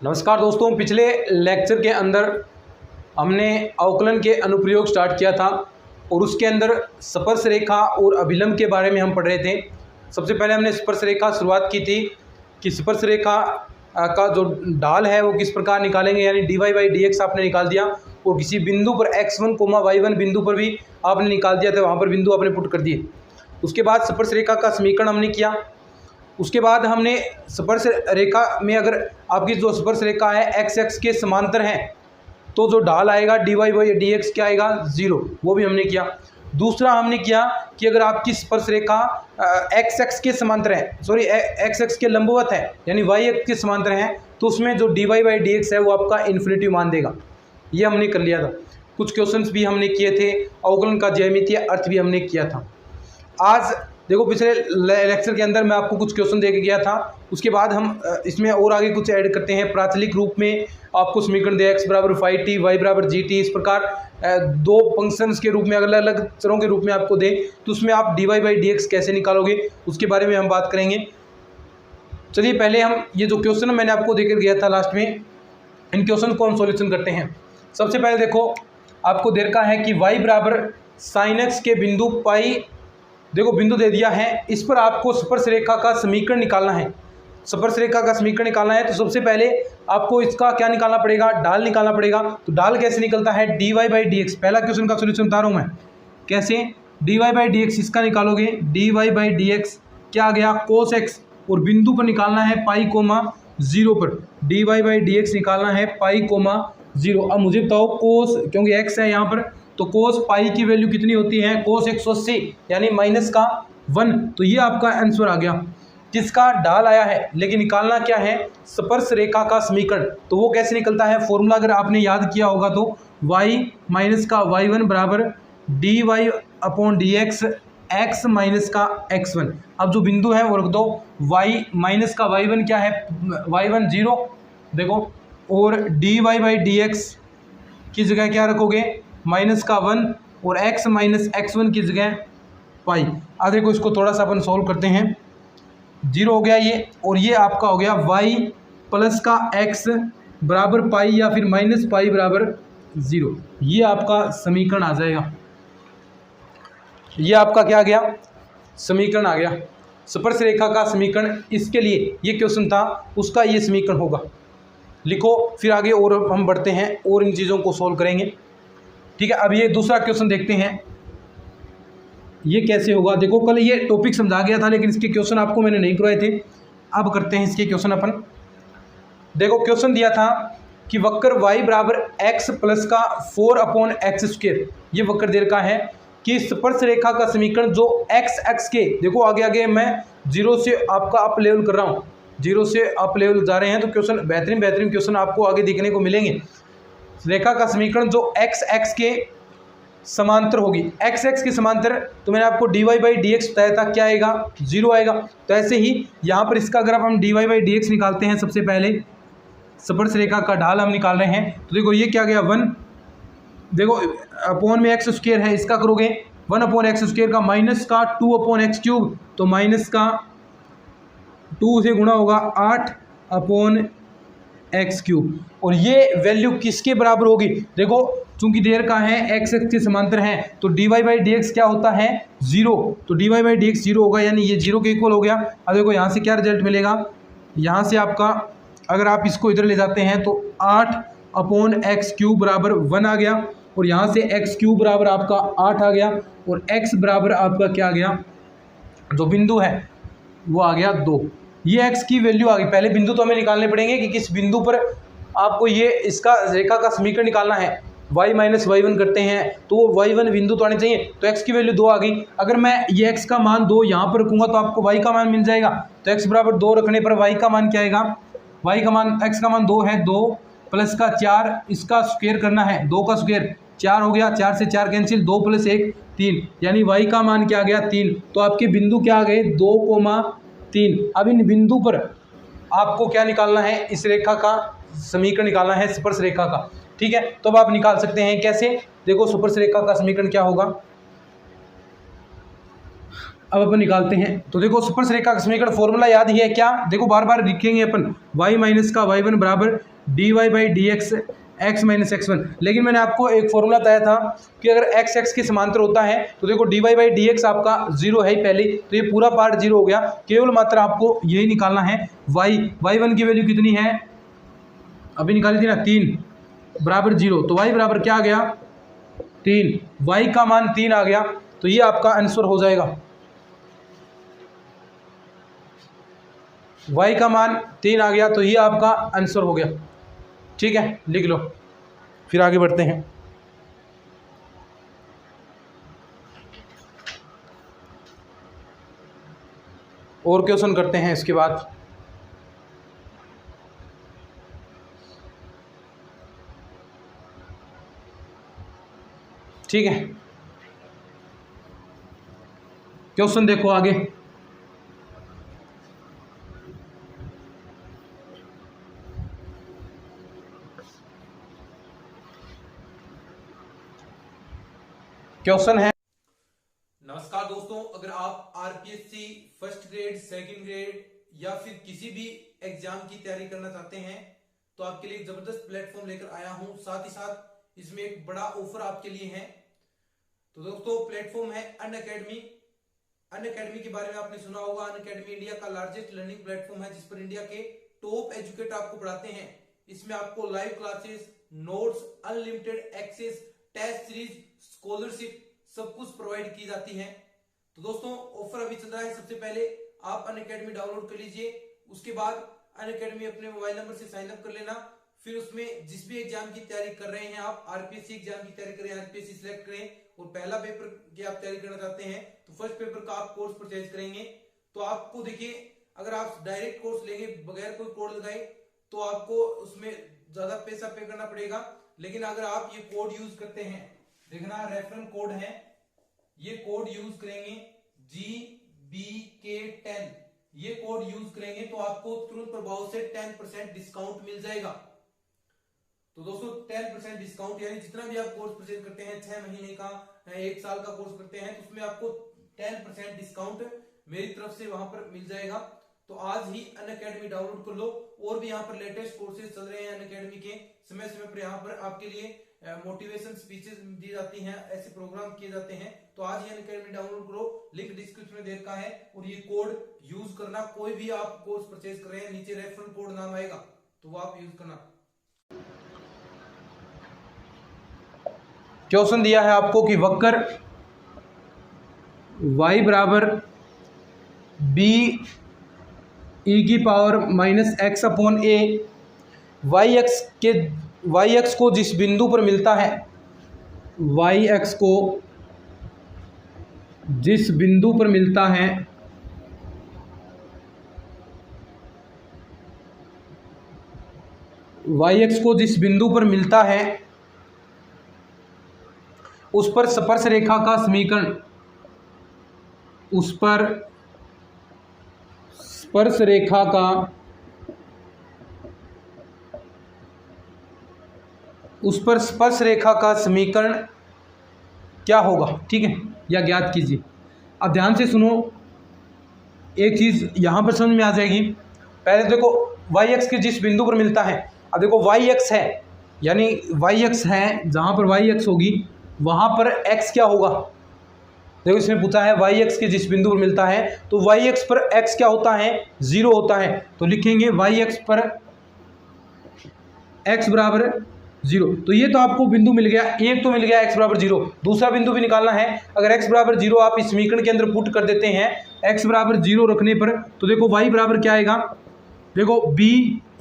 नमस्कार दोस्तों, पिछले लेक्चर के अंदर हमने अवकलन के अनुप्रयोग स्टार्ट किया था और उसके अंदर स्पर्श रेखा और अभिलंब के बारे में हम पढ़ रहे थे। सबसे पहले हमने स्पर्श रेखा शुरुआत की थी कि स्पर्श रेखा का जो ढाल है वो किस प्रकार निकालेंगे, यानी dy/dx आपने निकाल दिया और किसी बिंदु पर x1, y1 बिंदु पर भी आपने निकाल दिया था, वहाँ पर बिंदु आपने पुट कर दिए। उसके बाद स्पर्श रेखा का समीकरण हमने किया। उसके बाद हमने स्पर्श रेखा में अगर आपकी जो स्पर्श रेखा है x के समांतर है तो जो ढाल आएगा dy/dx क्या आएगा 0, वो भी हमने किया। दूसरा हमने किया कि अगर आपकी स्पर्श रेखा x के समांतर है, सॉरी x के लंबवत है यानी y के समांतर है, तो उसमें जो dy/dx है वो आपका इन्फिनिटी मान देगा। ये हमने कर लिया था। कुछ क्वेश्चंस भी हमने किए थे, अवकलन का ज्यामितीय अर्थ भी हमने किया था। आज देखो, पिछले लेक्चर के अंदर मैं आपको कुछ क्वेश्चन दे के गया था, उसके बाद हम इसमें और आगे कुछ ऐड करते हैं। प्राचलिक रूप में आपको समीकरण दे x बराबर φt, y बराबर gt, इस प्रकार दो फंक्शंस के रूप में अलग अलग चरों के रूप में आपको दे, तो उसमें आप dy/dx कैसे निकालोगे उसके बारे में हम बात करेंगे। चलिए पहले हम ये जो क्वेश्चन मैंने आपको देकर गया था लास्ट में, इन क्वेश्चन को हम सॉल्यूशन करते हैं। सबसे पहले देखो, आपको दे रखा है कि y बराबर sin x के बिंदु पाई, देखो बिंदु दे दिया है, इस पर आपको स्पर्श रेखा का समीकरण निकालना है। स्पर्श रेखा का समीकरण निकालना है तो सबसे पहले आपको इसका क्या निकालना पड़ेगा, ढाल निकालना पड़ेगा। तो ढाल कैसे निकलता है, dy/dx। पहला क्वेश्चन का सॉल्यूशन बता रहा हूँ मैं कैसे। dy/dx इसका निकालोगे, dy/dx क्या आ गया cos x, और बिंदु पर निकालना है पाई कोमा 0 पर। dy/dx निकालना है पाई कोमा 0। अब मुझे बताओ कोस, क्योंकि x है यहाँ पर, तो कोस पाई की वैल्यू कितनी होती है, कोस 180 यानी -1। तो ये आपका आंसर आ गया जिसका ढाल आया है। लेकिन निकालना क्या है, स्पर्श रेखा का समीकरण। तो वो कैसे निकलता है, फॉर्मूला अगर आपने याद किया होगा तो y माइनस का y1 बराबर dy/dx x माइनस का x1। अब जो बिंदु है वो रख दो, y माइनस का y1 क्या है, y1 0 देखो, और dy/dx की जगह क्या रखोगे, -1, और x माइनस x1 की जगह पाई। अब देखो इसको थोड़ा सा अपन सॉल्व करते हैं। 0 हो गया ये, और ये आपका हो गया y प्लस का x बराबर पाई या फिर माइनस पाई बराबर 0। ये आपका समीकरण आ जाएगा। ये आपका क्या आ गया, समीकरण आ गया। स्पर्श रेखा का समीकरण, इसके लिए ये क्वेश्चन था, उसका ये समीकरण होगा। लिखो, फिर आगे और हम बढ़ते हैं और इन चीज़ों को सॉल्व करेंगे। ठीक है, अब ये दूसरा क्वेश्चन देखते हैं ये कैसे होगा। देखो कल ये टॉपिक समझा गया था लेकिन इसके क्वेश्चन आपको मैंने नहीं करवाए थे। अब करते हैं इसके क्वेश्चन अपन। देखो क्वेश्चन दिया था कि वक्र y बराबर x प्लस का 4/x², ये वक्र दे रखा है कि स्पर्श रेखा का समीकरण जो x के, देखो आगे आगे मैं 0 से आपका अप लेवल कर रहा हूँ, 0 से अप लेवल जा रहे हैं, तो क्वेश्चन बेहतरीन क्वेश्चन आपको आगे देखने को मिलेंगे। रेखा का समीकरण जो x के समांतर होगी, x के समांतर, तो मैंने आपको dy/dx बताया था क्या आएगा, 0 आएगा। तो ऐसे ही यहाँ पर इसका अगर हम dy/dx निकालते हैं, सबसे पहले स्पर्श रेखा का ढाल हम निकाल रहे हैं, तो देखो ये क्या गया 1, देखो अपॉन में x² है, इसका करोगे 1/x² का माइनस का 2/x³, तो माइनस का 2 से गुणा होगा 8/x³, और ये वैल्यू किसके बराबर होगी, देखो चूंकि देर का है x के समांतर है तो dy/dx क्या होता है 0, तो dy/dx 0 होगा, यानी ये 0 के इक्वल हो गया। अब देखो यहाँ से क्या रिजल्ट मिलेगा, यहाँ से आपका अगर आप इसको इधर ले जाते हैं तो 8/x³ बराबर 1 आ गया, और यहाँ से x³ बराबर आपका 8 आ गया, और x बराबर आपका क्या आ गया, जो बिंदु है वो आ गया 2। ये x की वैल्यू आ गई। पहले बिंदु तो हमें निकालने पड़ेंगे कि किस बिंदु पर आपको ये इसका रेखा का समीकरण निकालना है। y माइनस y1 करते हैं तो y1 बिंदु तो आने चाहिए, तो x की वैल्यू 2 आ गई। अगर मैं ये x का मान 2 यहाँ पर रखूँगा तो आपको y का मान मिल जाएगा। तो x बराबर 2 रखने पर y का मान क्या आएगा, y का मान, x का मान 2 है, 2 प्लस का 4, इसका स्क्वायर करना है, 2 का स्क्वायर 4 हो गया, 4 से 4 कैंसिल, 2 + 1 3, यानी y का मान क्या आ गया 3। तो आपके बिंदु क्या आ गए 2,3। अब इन बिंदु पर आपको क्या निकालना है, इस रेखा का समीकरण निकालना है, स्पर्श रेखा का। ठीक है, तो अब आप निकाल सकते हैं कैसे, देखो स्पर्श रेखा का समीकरण क्या होगा, अब अपन निकालते हैं। तो देखो स्पर्श रेखा का समीकरण फॉर्मूला याद ही है क्या, देखो बार बार लिखेंगे अपन, y माइनस का y1 बराबर dy by D x x minus x1। लेकिन मैंने आपको एक फॉर्मूला बताया था कि अगर x x के समांतर होता है तो देखो dy बाई डी एक्स आपका 0 है ही पहले, तो ये पूरा पार्ट 0 हो गया। केवल मात्र आपको यही निकालना है y1 की वैल्यू कितनी है, अभी निकाली थी ना 3 बराबर 0, तो y बराबर क्या आ गया 3, y का मान 3 आ गया, तो ये आपका आंसर हो जाएगा। y का मान 3 आ गया तो ये आपका आंसर हो गया। ठीक है, लिख लो, फिर आगे बढ़ते हैं। और क्वेश्चन करते हैं इसके बाद। ठीक है, क्वेश्चन देखो आगे। क्वेश्चन है, नमस्कार दोस्तों, अगर आप RPSC first grade, second grade या फिर किसी भी एग्जाम की तैयारी करना चाहते हैं तो आपके लिए एक जबरदस्त प्लेटफॉर्म लेकर आया हूं। साथ ही साथ इसमें एक बड़ा ऑफर आपके लिए है। तो दोस्तों प्लेटफॉर्म है अनअकैडमी। अनअकैडमी के बारे में आपने सुना होगा। अनअकैडमी इंडिया का लार्जेस्ट लर्निंग प्लेटफॉर्म है जिस पर इंडिया के टॉप एजुकेटर आपको पढ़ाते हैं। इसमें आपको live classes, notes, unlimited access, test series, scholarship सब कुछ प्रोवाइड की जाती है। तो दोस्तों ऑफर अभी चल रहा है। सबसे पहले आप अनअकैडमी डाउनलोड कर लीजिए, उसके बाद अनअकैडमी अपने मोबाइल नंबर से साइन अप कर लेना। फिर उसमें जिस भी एग्जाम की तैयारी कर रहे हैं आप, आरपीएससी एग्जाम की तैयारी करें, आरपीएससी सिलेक्ट करें और पहला पेपर की आप तैयारी करना चाहते हैं तो फर्स्ट पेपर का आप कोर्स परचेज करेंगे तो आपको देखिए, अगर आप डायरेक्ट कोर्स लेंगे बगैर कोई कोड लगाए तो आपको उसमें ज्यादा पैसा पे करना पड़ेगा। लेकिन अगर आप ये कोड यूज करते हैं, देखना रेफरल कोड है, ये कोड यूज करेंगे GBK10, ये कोड यूज करेंगे तो आपको तुरंत प्रभाव से 10% डिस्काउंट मिल जाएगा। तो दोस्तों 10% डिस्काउंट, यानी जितना भी आप कोर्स परचेज करते हैं, 6 महीने का, 1 साल का कोर्स करते हैं तो उसमें आपको 10% डिस्काउंट मेरी तरफ से वहां पर मिल जाएगा। तो आज ही अनअकैडमी डाउनलोड कर लो। और भी यहाँ पर लेटेस्ट कोर्सेज चल रहे हैं अनअकैडमी के, समय समय पर यहाँ पर आपके लिए मोटिवेशन स्पीचेस दी जाती हैं, ऐसे प्रोग्राम किए जाते हैं। तो आज ही अनअकैडमी डाउनलोड करो, लिंक डिस्क्रिप्शन में दे रखा है और ये कोड यूज करना। कोई भी आप कोर्स परचेज कर रहे हैं, नीचे रेफरल कोड नाम आएगा तो वो आप यूज करना। क्वेश्चन दिया है आपको कि वक्र y बराबर b e की पावर माइनस एक्स अपॉन ए वाई एक्स को जिस बिंदु पर मिलता है, वाई एक्स को जिस बिंदु पर मिलता है वाई एक्स को जिस बिंदु पर मिलता है उस पर स्पर्श रेखा का समीकरण, उस पर स्पर्श रेखा का स्पर्श रेखा का समीकरण क्या होगा। ठीक है, या ज्ञात कीजिए। अब ध्यान से सुनो, एक चीज यहां पर समझ में आ जाएगी। पहले देखो वाई एक्स के जिस बिंदु पर मिलता है, अब देखो वाई एक्स है, यानी वाई एक्स है, जहां पर वाई एक्स होगी वहां पर एक्स क्या होगा। देखो इसमें पूछा है वाई एक्स के जिस बिंदु पर मिलता है, तो वाई एक्स पर एक्स क्या होता है, 0 होता है। तो लिखेंगे वाई एक्स पर एक्स बराबर 0। तो ये तो आपको बिंदु मिल गया, एक तो मिल गया x बराबर 0। दूसरा बिंदु भी निकालना है। अगर x बराबर 0 आप इस समीकरण के अंदर पुट कर देते हैं, x बराबर 0 रखने पर तो देखो y बराबर क्या आएगा, देखो b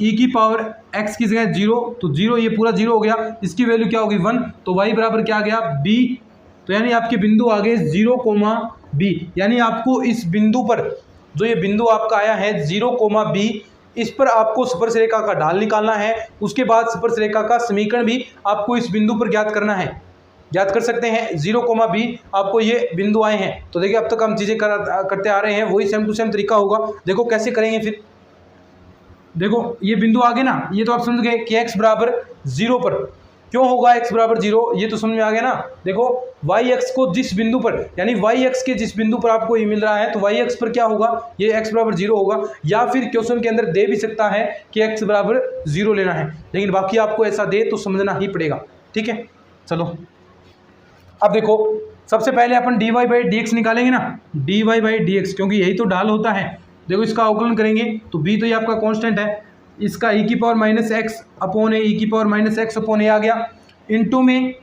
e की पावर x की जगह 0, तो 0 ये पूरा 0 हो गया, इसकी वैल्यू क्या होगी 1, तो y बराबर क्या आ गया b। तो यानी आपके बिंदु आ गए 0, यानी आपको इस बिंदु पर, जो ये बिंदु आपका आया है 0, इस पर आपको स्पर्श रेखा का ढाल निकालना है। उसके बाद स्पर्श रेखा का समीकरण भी आपको इस बिंदु पर ज्ञात करना है। ज्ञात कर सकते हैं 0, आपको ये बिंदु आए हैं। तो देखिए अब तक हम चीज़ें करते आ रहे हैं, वही सेम टू सेम तरीका होगा। देखो कैसे करेंगे फिर, देखो ये बिंदु आ गए ना, ये तो आप समझ गए कि x बराबर 0 पर क्यों होगा x बराबर 0, ये तो समझ में आ गया ना। देखो वाई एक्स को जिस बिंदु पर, यानी वाई एक्स के जिस बिंदु पर आपको ये मिल रहा है तो वाई एक्स पर क्या होगा, ये x बराबर 0 होगा। या फिर क्वेश्चन के अंदर दे भी सकता है कि x बराबर 0 लेना है, लेकिन बाकी आपको ऐसा दे तो समझना ही पड़ेगा। ठीक है, चलो अब देखो सबसे पहले अपन dy बाई डी एक्स निकालेंगे ना, dy बाई डी एक्स, क्योंकि यही तो ढाल होता है। देखो इसका अवकलन करेंगे तो b तो ये आपका कांस्टेंट है, इसका e की पावर माइनस एक्स अपॉन ए, ई की पावर माइनस एक्स अपॉन ए आ गया, इनटू में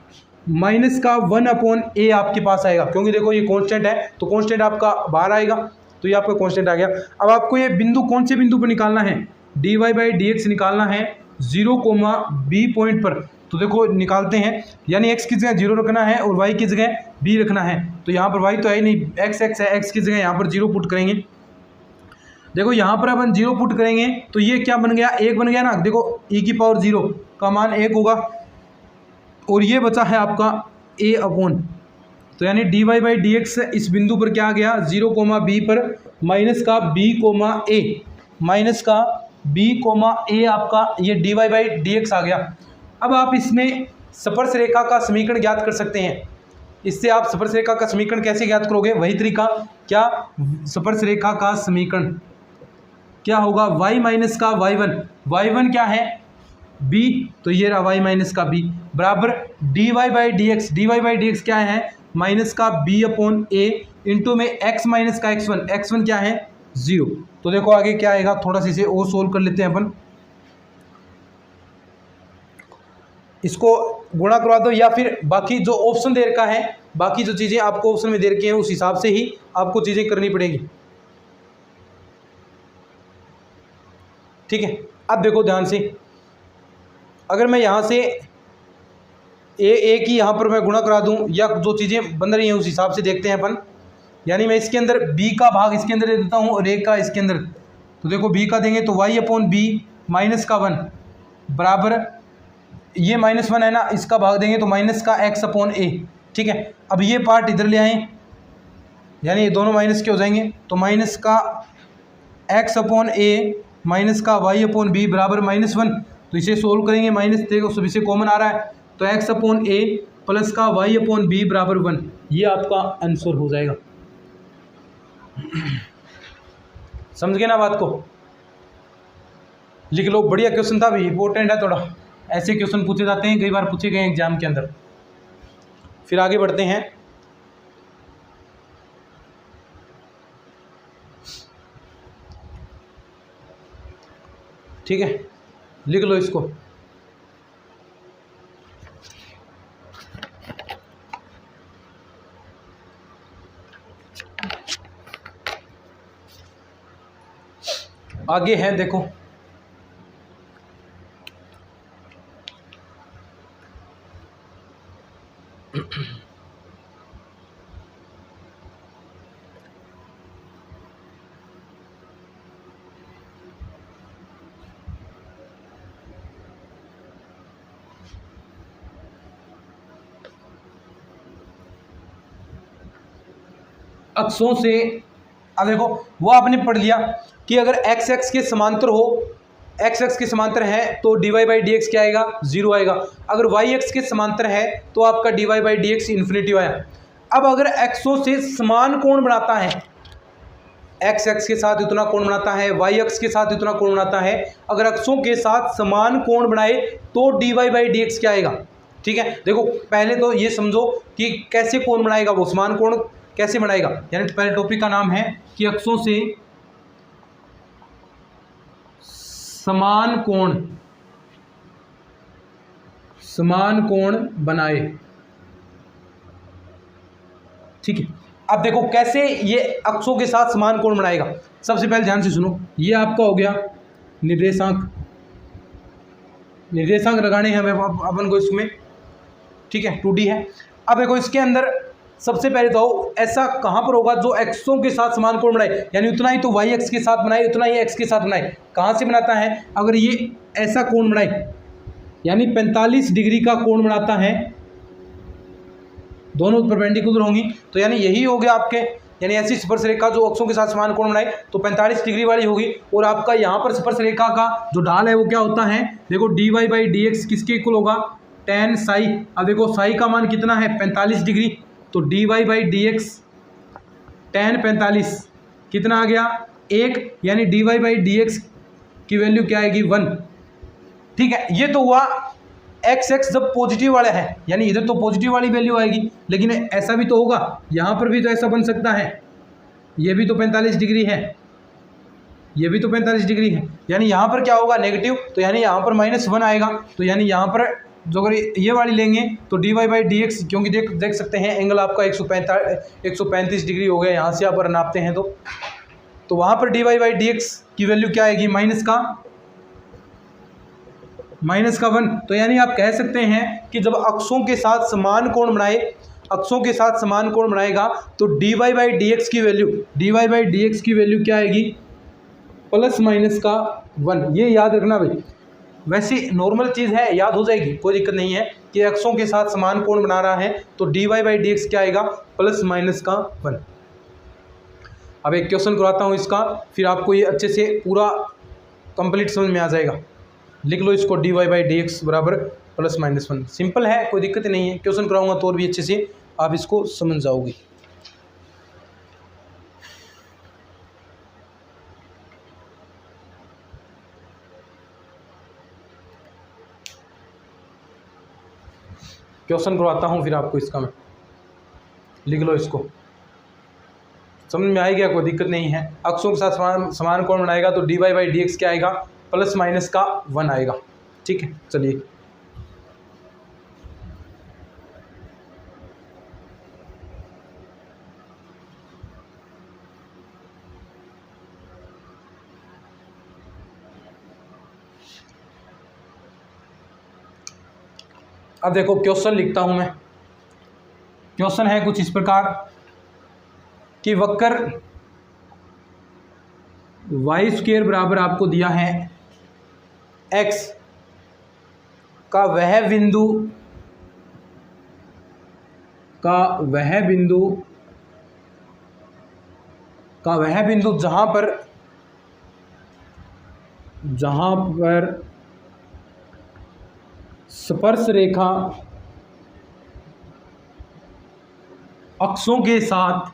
माइनस का 1 अपॉन ए आपके पास आएगा, क्योंकि देखो ये कांस्टेंट है तो कांस्टेंट आपका बाहर आएगा, तो ये आपका कांस्टेंट आ गया। अब आपको ये बिंदु कौन से बिंदु पर निकालना है, dy बाई डी एक्स निकालना है 0,b पॉइंट पर। तो देखो निकालते हैं, यानी x की जगह 0 रखना है और y की जगह b रखना है। तो यहाँ पर y तो है ही नहीं, x है, x की जगह यहाँ पर 0 पुट करेंगे। देखो यहाँ पर अपन 0 पुट करेंगे तो ये क्या बन गया, 1 बन गया ना। देखो e की पावर 0 का मान 1 होगा और ये बचा है आपका a अपॉन, तो यानी dy बाई डी एक्स इस बिंदु पर क्या आ गया 0,b पर माइनस का b, माइनस का b, आपका ये dy बाई डी एक्स आ गया। अब आप इसमें स्पर्श रेखा का समीकरण ज्ञात कर सकते हैं। इससे आप स्पर्श रेखा का समीकरण कैसे ज्ञात करोगे, वही तरीका, क्या स्पर्श रेखा का समीकरण क्या होगा, y माइनस का y1 क्या है b, तो ये रहा y माइनस का b बराबर dy बाई डी एक्स क्या है माइनस का b अपॉन a इंटू में x माइनस का x1 क्या है 0। तो देखो आगे क्या आएगा, थोड़ा सा इसे और सोल्व कर लेते हैं अपन, इसको गुणा करवा दो या फिर बाकी जो ऑप्शन दे रखा है, बाकी जो चीज़ें आपको ऑप्शन में दे रखी हैं उस हिसाब से ही आपको चीज़ें करनी पड़ेगी। ठीक है, अब देखो ध्यान से, अगर मैं यहाँ से ए की यहाँ पर मैं गुणा करा दूँ या जो चीज़ें बन रही हैं उस हिसाब से देखते हैं अपन। यानी मैं इसके अंदर b का भाग इसके अंदर दे देता हूँ और a का इसके अंदर, तो देखो b का देंगे तो y अपॉन b माइनस का 1 बराबर ये -1 है ना, इसका भाग देंगे तो माइनस का x अपॉन a। ठीक है, अब ये पार्ट इधर ले आए, यानी ये दोनों माइनस के हो जाएंगे, तो माइनस का x अपॉन a माइनस का y अपॉन b बराबर -1। तो इसे सोल्व करेंगे, माइनस देखो सभी से कॉमन आ रहा है, तो x अपॉन a प्लस का y अपॉन b बराबर 1, ये आपका आंसर हो जाएगा। समझ गए ना बात को, लिख लो। बढ़िया क्वेश्चन था, भी इंपॉर्टेंट है थोड़ा, ऐसे क्वेश्चन पूछे जाते हैं, कई बार पूछे गए एग्जाम के अंदर। फिर आगे बढ़ते हैं, ठीक है, लिख लो इसको। आगे है देखो, अक्षों से, अब देखो वो आपने पढ़ लिया कि अगर x x के समांतर हो, x x के समांतर है तो dy बाई डी एक्स क्या आएगा 0 आएगा। अगर y x के समांतर है तो आपका dy by D x infinity आया। अब अगर अक्षों से समान कोण बनाता है, x x के साथ इतना कोण बनाता है, y x के साथ इतना कोण बनाता है, अगर अक्षों के साथ समान कोण बनाए तो dy बाई डी एक्स क्या आएगा। ठीक है, देखो पहले तो ये समझो कि कैसे कोण बनाएगा, वो समान कोण कैसे बनाएगा। यानी पहले टॉपिक का नाम है कि अक्षों से समान कोण बनाए। ठीक है, अब देखो कैसे ये अक्षों के साथ समान कोण बनाएगा। सबसे पहले ध्यान से सुनो, ये आपका हो गया निर्देशांक लगाने हैं अपन को इसमें। ठीक है, 2D है। अब देखो इसके अंदर सबसे पहले तो ऐसा कहाँ पर होगा जो एक्सों के साथ समान कोण बनाए, यानी उतना ही तो वाई एक्स के साथ बनाए, उतना ही एक्स के साथ बनाए। कहाँ से बनाता है, अगर ये ऐसा कोण बनाए यानी 45 डिग्री का कोण बनाता है, दोनों परपेंडिकुलर होंगी, तो यानी यही हो गया आपके, यानी ऐसी स्पर्श रेखा जो अक्षों के साथ समान कोण बनाए तो 45 डिग्री वाली होगी। और आपका यहाँ पर स्पर्श रेखा का जो ढाल है वो क्या होता है, देखो dy बाई डी एक्स किसके इक्वल होगा, टेन साई, अब देखो साई का मान कितना है 45 डिग्री, तो dy by D x ten 45 कितना आ गया 1, यानी dy बाई डी एक्स की वैल्यू क्या आएगी 1। ठीक है, ये तो हुआ x जब पॉजिटिव वाला है, यानी इधर तो पॉजिटिव वाली वैल्यू आएगी, लेकिन ऐसा भी तो होगा, यहाँ पर भी तो ऐसा बन सकता है, ये भी तो 45 डिग्री है, ये भी तो 45 डिग्री है, यानी यहाँ पर क्या होगा नेगेटिव, तो यानी यहाँ पर -1 आएगा। तो यानी यहाँ पर जो अगर ये वाली लेंगे तो dy बाई डी एक्स, क्योंकि देख सकते हैं एंगल आपका 135 डिग्री हो गया, यहाँ से आप अगर नापते हैं तो वहाँ पर dy बाई डी एक्स की वैल्यू क्या आएगी माइनस का 1। तो यानी आप कह सकते हैं कि जब अक्षों के साथ समान कोण बनाए, अक्षों के साथ समान कोण बनाएगा तो dy बाई डी एक्स की वैल्यू क्या आएगी ±1। ये याद रखना भाई, वैसे नॉर्मल चीज़ है, याद हो जाएगी, कोई दिक्कत नहीं है कि अक्षों के साथ समान कोण बना रहा है तो dy बाई डी एक्स क्या आएगा ±1। अब एक क्वेश्चन कराता हूँ इसका, फिर आपको ये अच्छे से पूरा कंप्लीट समझ में आ जाएगा। लिख लो इसको, dy बाई डी एक्स बराबर ±1। सिंपल है, कोई दिक्कत नहीं है, क्वेश्चन कराऊंगा तो और भी अच्छे से आप इसको समझ जाओगे। क्वेश्चन करवाता हूँ फिर आपको इसका, मैं लिख लो इसको, समझ में आ गया, कोई दिक्कत नहीं है। अक्षों के साथ समान कोण बनाएगा तो dy बाई डी एक्स क्या आएगा ±1 आएगा। ठीक है, चलिए अब देखो क्वेश्चन लिखता हूं मैं। क्वेश्चन है कुछ इस प्रकार कि वक्र y² बराबर आपको दिया है x का वह बिंदु जहां पर स्पर्श रेखा अक्षों के साथ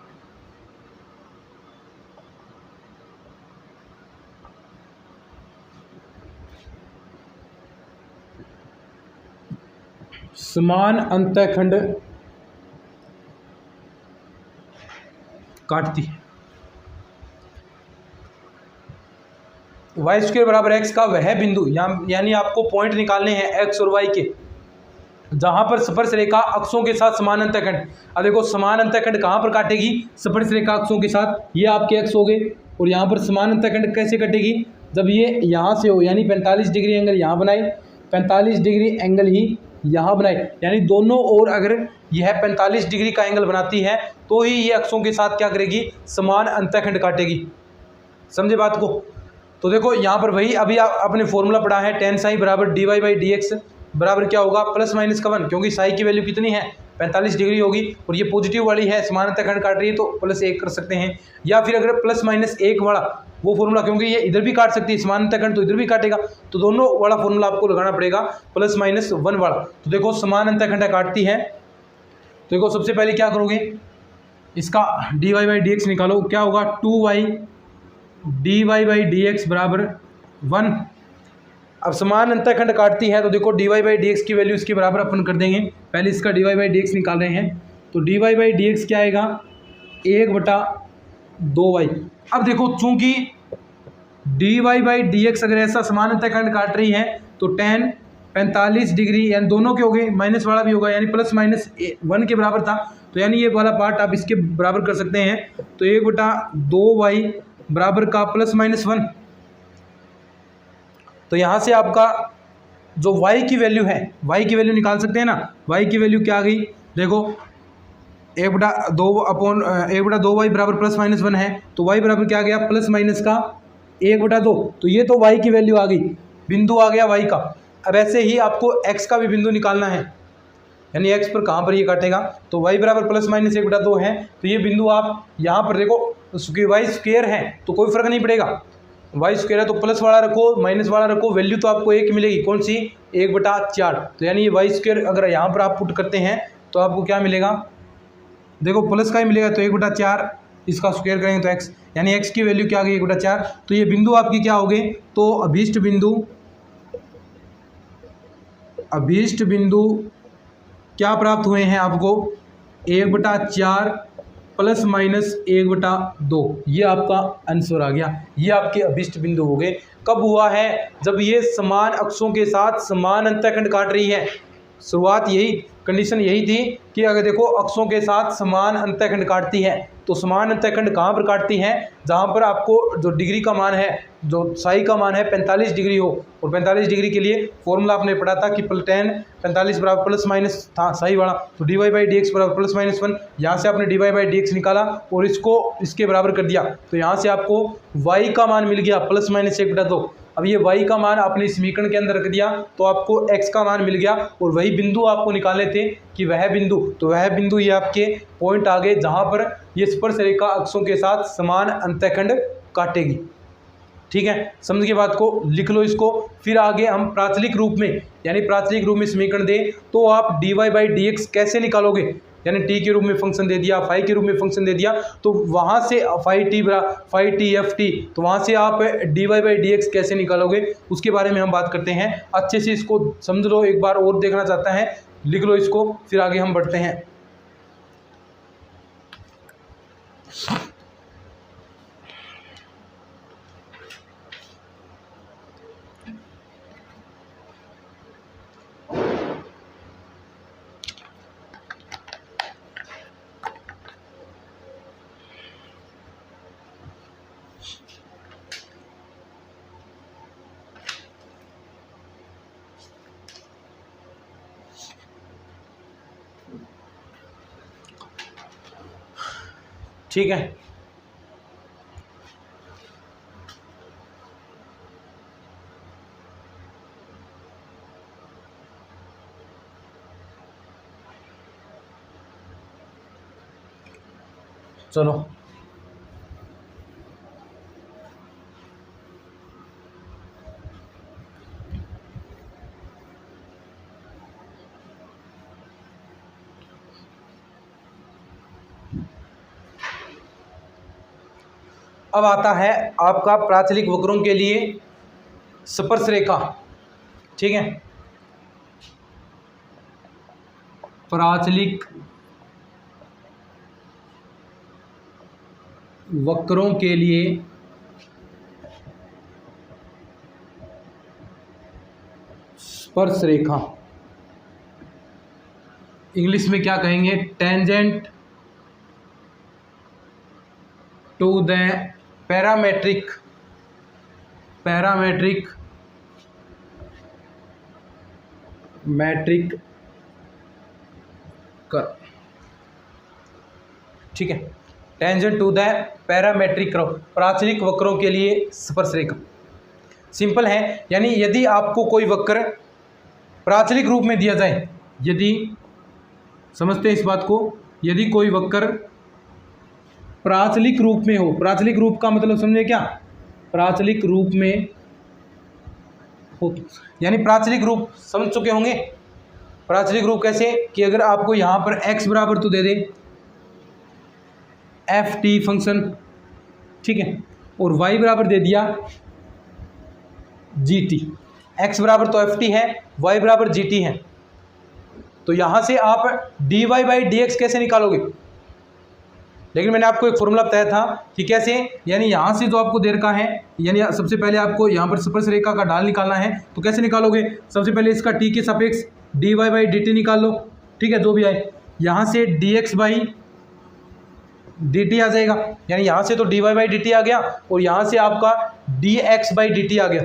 समान अंतःखंड काटती है। y² बराबर x का वह बिंदु, यानी आपको पॉइंट निकालने हैं x और y के, जहां पर स्पर्श रेखा अक्षों के साथ समान अंतःखंड। अब देखो समान अंतःखंड कहां पर काटेगी, स्पर्श रेखा अक्षों के साथ, ये आपके x हो गए, और यहां पर समान अंतःखंड कैसे कटेगी, जब ये यहां से हो, यानी 45 डिग्री एंगल यहां बनाए, 45 डिग्री एंगल ही यहाँ बनाए, यानी दोनों ओर अगर यह 45 डिग्री का एंगल बनाती है तो ही ये अक्षों के साथ क्या करेगी, समान अंतःखंड काटेगी। समझे बात को। तो देखो यहाँ पर वही अभी आपने फॉर्मूला पढ़ा है, टेन साई बराबर dy बाई डी एक्स बराबर क्या होगा ±1, क्योंकि साई की वैल्यू कितनी है 45 डिग्री होगी, और ये पॉजिटिव वाली है, समान अंतःखंड काट रही है, तो +1 कर सकते हैं। या फिर अगर ±1 वाला वो फॉर्मूला, क्योंकि ये इधर भी काट सकती है समान अंतःखंड, तो इधर भी काटेगा, तो दोनों वाला फॉर्मूला आपको लगाना पड़ेगा +-1 वाला। तो देखो समान अंतःखंड काटती है, तो देखो सबसे पहले क्या करोगे, इसका dy बाई डी एक्स निकालो, क्या होगा 2y dy by D x बराबर 1। अब समान अंतःखंड काटती है तो देखो dy बाई डी एक्स की वैल्यू इसके बराबर अपन कर देंगे। पहले इसका dy बाई डी एक्स निकाल रहे हैं, तो dy बाई डी एक्स क्या आएगा 1/2y। अब देखो चूंकि dy बाई डी एक्स अगर ऐसा समान अंतःखंड काट रही है तो tan 45 डिग्री, यानी दोनों के हो गए, माइनस वाला भी होगा, यानी +-1 के बराबर था, तो यानी ये वाला पार्ट आप इसके बराबर कर सकते हैं, तो 1/2y बराबर का +-1। तो यहाँ से आपका जो y की वैल्यू है, y की वैल्यू निकाल सकते हैं ना, y की वैल्यू क्या आ गई, देखो 1/2y बराबर +-1 है, तो y बराबर क्या आ गया +- का 1/2, तो ये तो y की वैल्यू आ गई, बिंदु आ गया y का। अब ऐसे ही आपको x का भी बिंदु निकालना है, यानी x पर कहाँ पर ये काटेगा, तो y बराबर +-1/2 है, तो ये बिंदु आप यहाँ पर देखो, क्योंकि y स्क्वायर है तो कोई फर्क नहीं पड़ेगा, वाई स्क्वायर है तो प्लस वाला रखो माइनस वाला रखो, वैल्यू तो आपको एक मिलेगी, कौन सी, 1/4। तो यानी ये वाई स्क्वायर अगर यहाँ पर आप पुट करते हैं तो आपको क्या मिलेगा, देखो प्लस का ही मिलेगा तो 1/4, इसका स्क्वायर करेंगे तो x, यानी x की वैल्यू क्या आ गई 1/4। तो ये बिंदु आपकी क्या हो गए, तो अभीष्ट बिंदु क्या प्राप्त हुए हैं आपको, 1/4 प्लस माइनस 1/2, ये आपका आंसर आ गया। ये आपके अभीष्ट बिंदु हो गए। कब हुआ है, जब ये समान अक्षों के साथ समान अंतःखंड काट रही है। शुरुआत यही कंडीशन यही थी कि अगर देखो अक्षों के साथ समान अंतःखंड काटती है, तो समान अंतःखंड कहाँ पर काटती हैं, जहाँ पर आपको जो डिग्री का मान है, जो साई का मान है 45 डिग्री हो। और 45 डिग्री के लिए फॉर्मूला आपने पढ़ा था कि tan 45 बराबर प्लस माइनस था साई वाला, तो dy/dx बराबर प्लस माइनस 1। यहाँ से आपने dy/dx निकाला और इसको इसके बराबर कर दिया, तो यहाँ से आपको y का मान मिल गया प्लस माइनस 1/2। अब ये y का मान आपने समीकरण के अंदर रख दिया तो आपको x का मान मिल गया, और वही बिंदु आपको निकालने थे कि वह बिंदु, तो वह बिंदु ये आपके पॉइंट आ गए जहाँ पर ये स्पर्श रेखा अक्षों के साथ समान अंतःखंड काटेगी। ठीक है, समझ के बात को लिख लो इसको। फिर आगे हम प्राचलिक रूप में, यानी प्राचलिक रूप में समीकरण दे तो आप dy/dx कैसे निकालोगे, यानी t के रूप में फंक्शन दे दिया, फाई के रूप में फंक्शन दे दिया, तो वहाँ से फाई टी एफ टी, तो वहाँ से आप dy/dx कैसे निकालोगे उसके बारे में हम बात करते हैं। अच्छे से इसको समझ लो, एक बार और देखना चाहता है लिख लो इसको, फिर आगे हम बढ़ते हैं। ठीक है, चलो अब आता है आपका प्राचलिक वक्रों के लिए स्पर्श रेखा। ठीक है, प्राचलिक वक्रों के लिए स्पर्श रेखा, इंग्लिश में क्या कहेंगे, tangent to the parametric curve. ठीक है, tangent to the parametric curve, प्राचलिक वक्रों के लिए स्पर्श रेखा। सिंपल है, यानी यदि आपको कोई वक्र प्राचलिक रूप में दिया जाए, यदि समझते हैं इस बात को, यदि कोई वक्र प्राचलिक रूप में हो, प्राचलिक रूप का मतलब समझे क्या, प्राचलिक रूप में हो, यानी प्राचलिक रूप समझ चुके होंगे। प्राचलिक रूप कैसे कि अगर आपको यहाँ पर x बराबर तो दे दे एफ टी फंक्शन, ठीक है, और y बराबर दे दिया जी टी, x बराबर तो एफ टी है, y बराबर जी टी है, तो यहाँ से आप dy/dx कैसे निकालोगे। लेकिन मैंने आपको एक फॉर्मूला बताया था कि कैसे, यानी यहाँ से जो आपको दे रखा है, यानी सबसे पहले आपको यहाँ पर स्पर्श रेखा का ढाल निकालना है, तो कैसे निकालोगे, सबसे पहले इसका t के सापेक्ष dy/dt निकाल लो। ठीक है, जो भी आए, यहाँ से dx/dt आ जाएगा, यानी यहाँ से तो dy/dt आ गया और यहाँ से आपका dx/dt आ गया।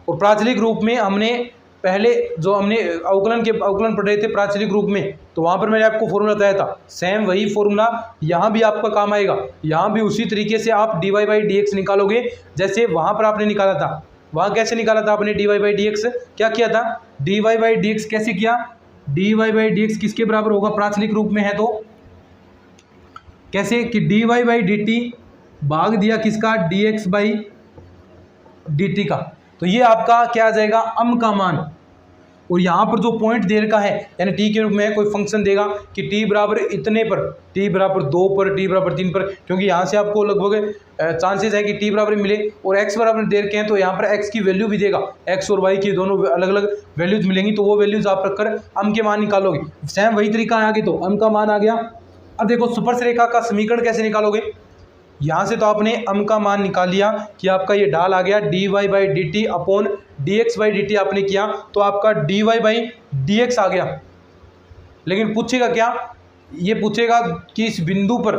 और प्राचलिक रूप में हमने पहले जो हमने अवकलन पढ़ रहे थे प्राचलिक रूप में, तो वहाँ पर मैंने आपको फॉर्मूला बताया था, सेम वही फॉर्मूला यहाँ भी आपका काम आएगा। यहाँ भी उसी तरीके से आप dy/dx निकालोगे जैसे वहाँ पर आपने निकाला था। वहाँ कैसे निकाला था आपने dy/dx, क्या किया था, dy/dx कैसे किया, dy/dx किसके बराबर होगा, प्राचलिक रूप में है तो कैसे कि dy/dt भाग दिया किसका, dx/dt, dt का। तो ये आपका क्या आ जाएगा, अम का मान। और यहाँ पर जो पॉइंट दे रखा है यानी टी के रूप में कोई फंक्शन देगा कि टी बराबर इतने पर, टी बराबर 2 पर, टी बराबर 3 पर, क्योंकि यहाँ से आपको लगभग चांसेस है कि टी बराबर मिले और एक्स बराबर दे रखे हैं, तो यहाँ पर एक्स की वैल्यू भी देगा, एक्स और वाई की दोनों अलग अलग वैल्यूज मिलेंगी, तो वो वैल्यूज आप रखकर अम के मान निकालोगे। सेम वही तरीका आ गया, तो अम का मान आ गया। अब देखो स्पर्श रेखा का समीकरण कैसे निकालोगे। यहाँ से तो आपने अम का मान निकाल लिया कि आपका ये ढाल आ गया dy by D T upon D x by D T आपने किया, तो आपका dy बाई डी एक्स आ गया। लेकिन पूछेगा क्या, ये पूछेगा कि इस बिंदु पर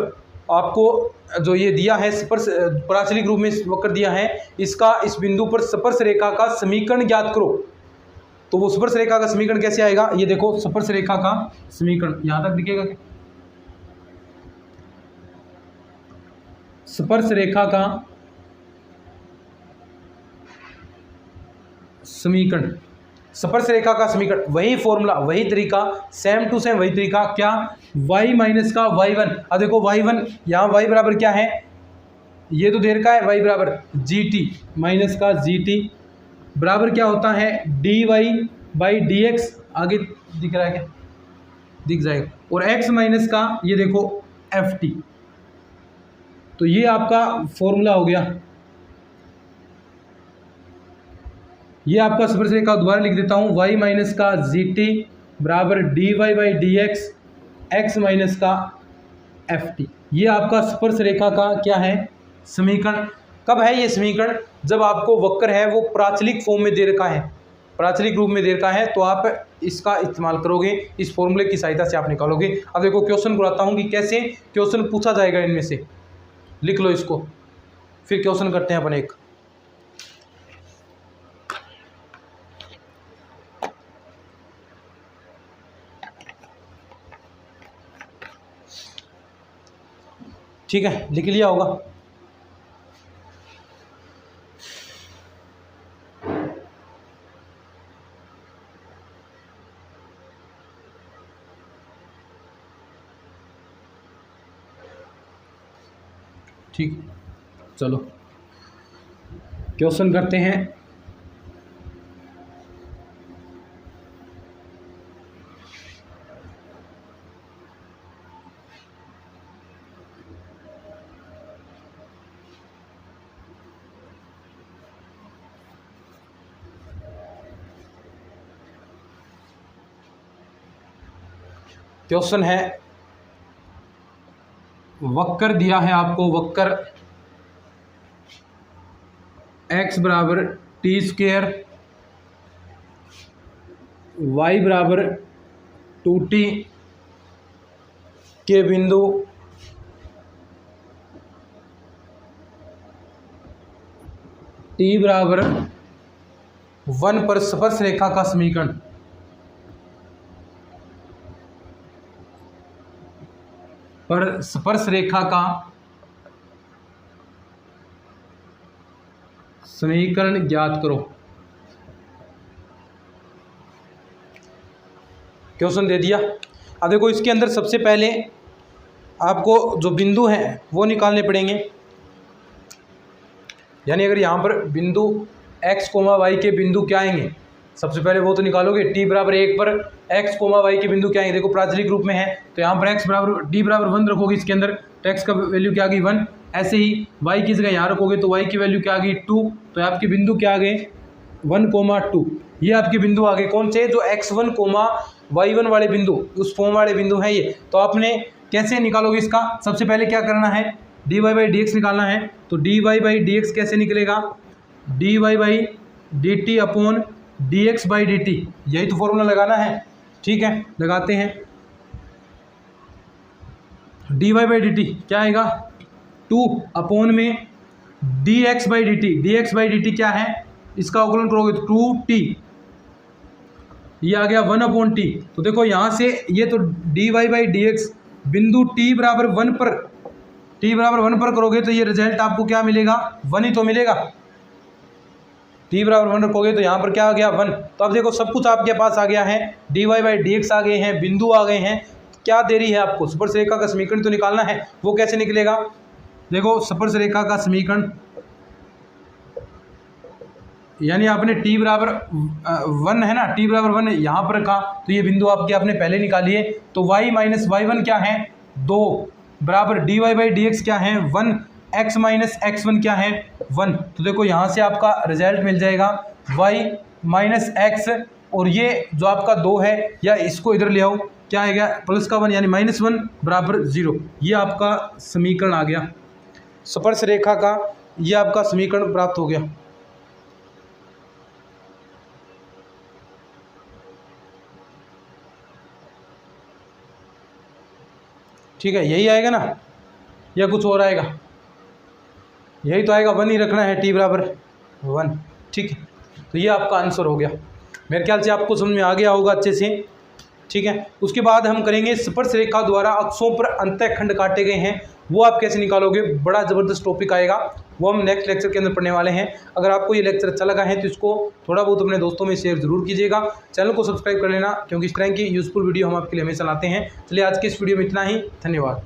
आपको जो ये दिया है स्पर्श प्राचलिक रूप में वक्र दिया है, इसका इस बिंदु पर स्पर्श रेखा का समीकरण ज्ञात करो। तो वो स्पर्श रेखा का समीकरण कैसे आएगा, ये देखो स्पर्श रेखा का समीकरण यहाँ तक दिखेगा क्या, स्पर्श रेखा का समीकरण, स्पर्श रेखा का समीकरण वही फॉर्मूला, वही तरीका, सेम टू सेम वही तरीका, क्या y माइनस का y1। अब देखो y1 यहाँ y बराबर क्या है, ये तो दे रखा है y बराबर gt माइनस का gt बराबर क्या होता है dy बाई डी एक्स, आगे दिख रहा है क्या, दिख जाएगा, और x माइनस का ये देखो ft। तो ये आपका फॉर्मूला हो गया, ये आपका स्पर्श रेखा दोबारा लिख देता हूँ, y माइनस का gt बराबर dy by D x, x minus का ft। ये आपका स्पर्श रेखा का क्या है, समीकरण। कब है ये समीकरण, जब आपको वक्र है वो प्राचलिक फॉर्म में दे रखा है, प्राचलिक रूप में दे रखा है, तो आप इसका इस्तेमाल करोगे, इस फॉर्मूले की सहायता से आप निकालोगे। अब देखो क्वेश्चन कराता हूँ कि कैसे क्वेश्चन पूछा जाएगा, इनमें से लिख लो इसको, फिर क्वेश्चन करते हैं अपन एक। ठीक है, लिख लिया होगा। ठीक, चलो क्वेश्चन करते हैं। क्वेश्चन है, वक्र दिया है आपको, वक्र x बराबर टी स्क्वेयर, y बराबर 2t के बिंदु t बराबर 1 पर स्पर्श रेखा का समीकरण। पर स्पर्श रेखा का समीकरण ज्ञात करो। क्वेश्चन दे दिया। अब देखो इसके अंदर सबसे पहले आपको जो बिंदु हैं वो निकालने पड़ेंगे, यानी अगर यहाँ पर बिंदु x, y के बिंदु क्या आएंगे, सबसे पहले वो तो निकालोगे। t बराबर 1 पर x, y के बिंदु क्या आएंगे, देखो प्राचलिक रूप में है, तो यहाँ पर x बराबर d बराबर 1 रखोगे इसके अंदर, तो x का वैल्यू क्या आ गई 1। ऐसे ही y की जगह यहाँ रखोगे तो y की वैल्यू क्या आ गई 2, तो आपके बिंदु क्या आ गए 1, 2। ये आपके बिंदु आ गए कौन से, जो x1, y1 वाले बिंदु, उस फॉर्म वाले बिंदु हैं ये। तो आपने कैसे निकालोगे इसका, सबसे पहले क्या करना है, dy बाई डी एक्स निकालना है। तो dy बाई डी एक्स कैसे निकलेगा, dy by D T upon D x by D T, यही तो फॉर्मूला लगाना है। ठीक है, लगाते हैं। dy बाई डी टी क्या आएगा 2 अपॉन में dx by D T, dx by D T क्या है, इसका अवकलन करोगे तो 2t, ये आ गया 1 अपॉन टी। तो देखो यहाँ से ये तो dy बाई डी एक्स बिंदु t बराबर 1 पर, t बराबर 1 पर करोगे तो ये रिजल्ट आपको क्या मिलेगा 1 ही तो मिलेगा। t बराबर 1 रखोगे तो यहाँ पर क्या आ गया 1। तो अब देखो सब कुछ आपके पास आ गया है, dy बाई डी एक्स आ गए हैं, बिंदु आ गए हैं, क्या देरी है आपको, स्पर्श रेखा का समीकरण तो निकालना है। वो कैसे निकलेगा, देखो स्पर्श रेखा का समीकरण यानी आपने t बराबर 1 है ना, t बराबर 1 यहाँ पर रखा, तो ये बिंदु आपने पहले निकाली है। तो y माइनस y1 क्या है 2 बराबर dy बाई डी एक्स क्या है 1, x माइनस x1 क्या है 1। तो देखो यहाँ से आपका रिजल्ट मिल जाएगा y माइनस एक्स, और ये जो आपका 2 है, या इसको इधर ले आओ, क्या आएगा प्लस का 1 यानी -1 बराबर 0। ये आपका समीकरण आ गया, स्पर्श रेखा का ये आपका समीकरण प्राप्त हो गया। ठीक है, यही आएगा ना, या कुछ और आएगा? यही तो आएगा, 1 ही रखना है, t बराबर 1। ठीक है, तो ये आपका आंसर हो गया। मेरे ख्याल से आपको समझ में आ गया होगा अच्छे से। ठीक है, उसके बाद हम करेंगे स्पर्श रेखा द्वारा अक्षों पर अंतःखंड काटे गए हैं, वो आप कैसे निकालोगे। बड़ा ज़बरदस्त टॉपिक आएगा, वो हम नेक्स्ट लेक्चर के अंदर पढ़ने वाले हैं। अगर आपको ये लेक्चर अच्छा लगा है तो इसको थोड़ा बहुत अपने दोस्तों में शेयर जरूर कीजिएगा। चैनल को सब्सक्राइब कर लेना, क्योंकि इस तरह की यूज़फुल वीडियो हम आपके लिए हमेशा लाते हैं। चलिए आज के इस वीडियो में इतना ही, धन्यवाद।